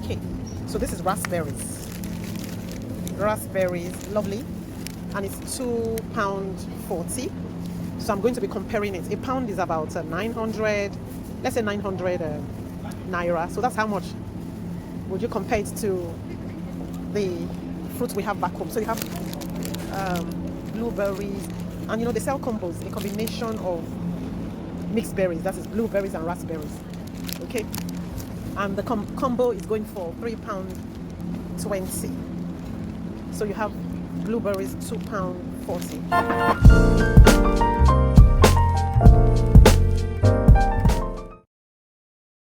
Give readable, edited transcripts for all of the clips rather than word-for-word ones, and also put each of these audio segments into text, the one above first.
Okay, so this is raspberries. Raspberries, lovely, and it's £2.40. So I'm going to be comparing it. A pound is about 900, let's say 900 naira. So that's how much would you compare it to the fruit we have back home. So you have blueberries, and you know they sell combos, a combination of mixed berries, that is blueberries and raspberries. Okay, and the combo is going for £3.20. So you have blueberries £2.40.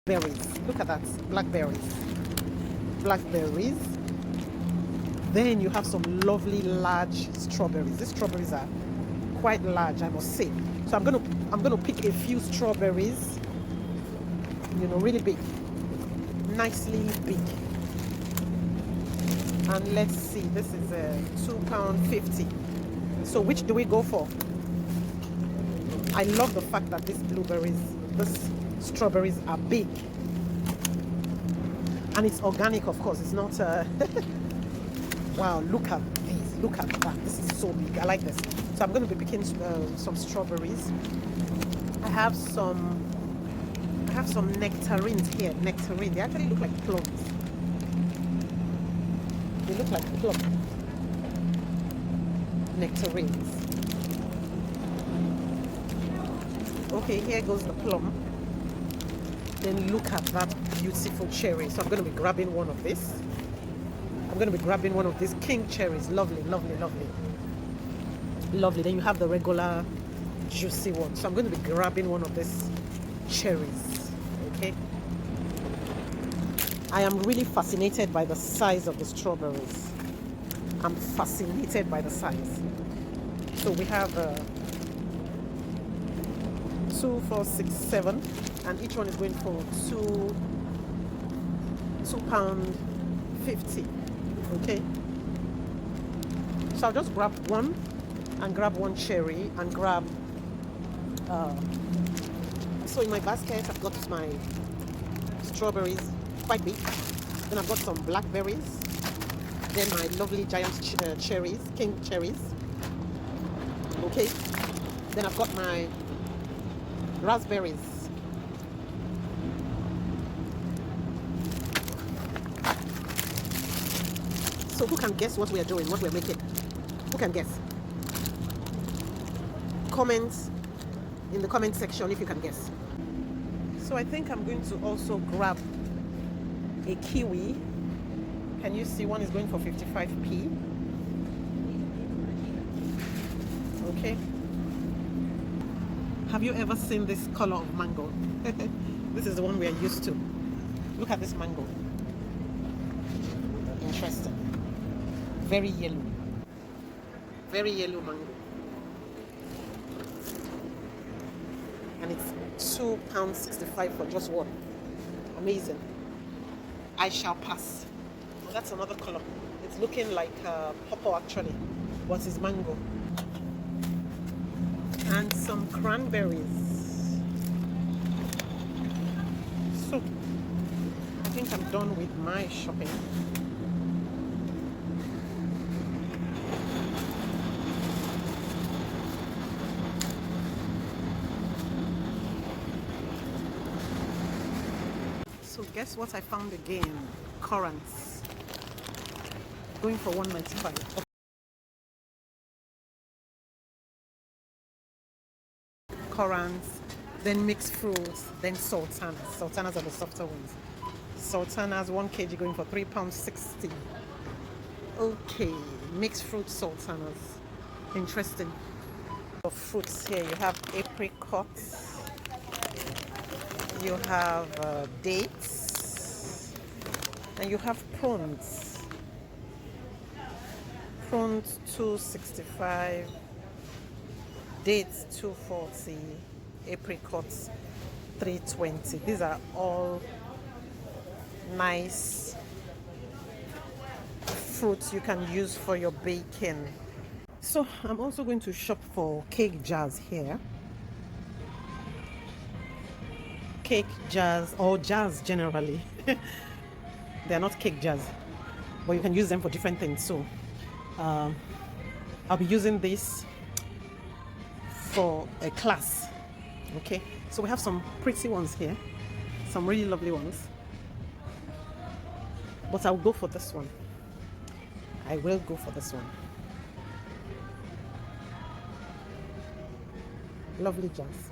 Berries, look at that, blackberries. Then you have some lovely large strawberries. These strawberries are quite large, I must say. So I'm gonna pick a few strawberries, you know, really big, nicely big. And let's see, this is £2.50. So which do we go for? I love the fact that these strawberries are big, and it's organic, of course. It's not wow, look at these, look at that, this is so big. I like this. So I'm going to be picking some strawberries. I have some nectarines here. Nectarine, they actually look like plums. They look like plum nectarines. Okay, here goes the plum. Then look at that beautiful cherry. So I'm going to be grabbing one of this. I'm going to be grabbing one of these king cherries. Lovely, lovely, lovely. Lovely. Then you have the regular juicy one. So I'm going to be grabbing one of these cherries. Okay. I am really fascinated by the size of the strawberries. I'm fascinated by the size. So we have 2, 4, 6, 7, and each one is going for £2.50. Okay, so I'll just grab one, and grab one cherry, and grab so in my basket I've got my strawberries, quite big. Then I've got some blackberries, then my lovely giant cherries, king cherries. Okay, then I've got my raspberries. So who can guess what we are doing, what we're making? Who can guess? Comments in the comment section if you can guess. So I think I'm going to also grab a kiwi. Can you see one is going for 55p? Okay. Have you ever seen this color of mango? This is the one we are used to. Look at this mango. Interesting. Very yellow. Very yellow mango. And it's £2.65 for just one. Amazing. I shall pass. Well, that's another color. It's looking like purple actually, but it's mango. And some cranberries. So I think I'm done with my shopping. So guess what I found again? Currants. Going for $1.95. Currants, then mixed fruits, then sultanas. Sultanas are the softer ones. Sultanas, 1 kg going for £3.60. Okay, mixed fruit sultanas. Interesting. Of fruits here, you have apricots, you have dates, and you have prunes. Prunes $2.65. Dates $2.40, apricots $3.20. These are all nice fruits you can use for your baking. So I'm also going to shop for cake jars here. Cake jars, or jars generally. They are not cake jars, but you can use them for different things. So I'll be using this for a class. Okay, so we have some pretty ones here, some really lovely ones, but I'll go for this one. I will go for this one. Lovely jars.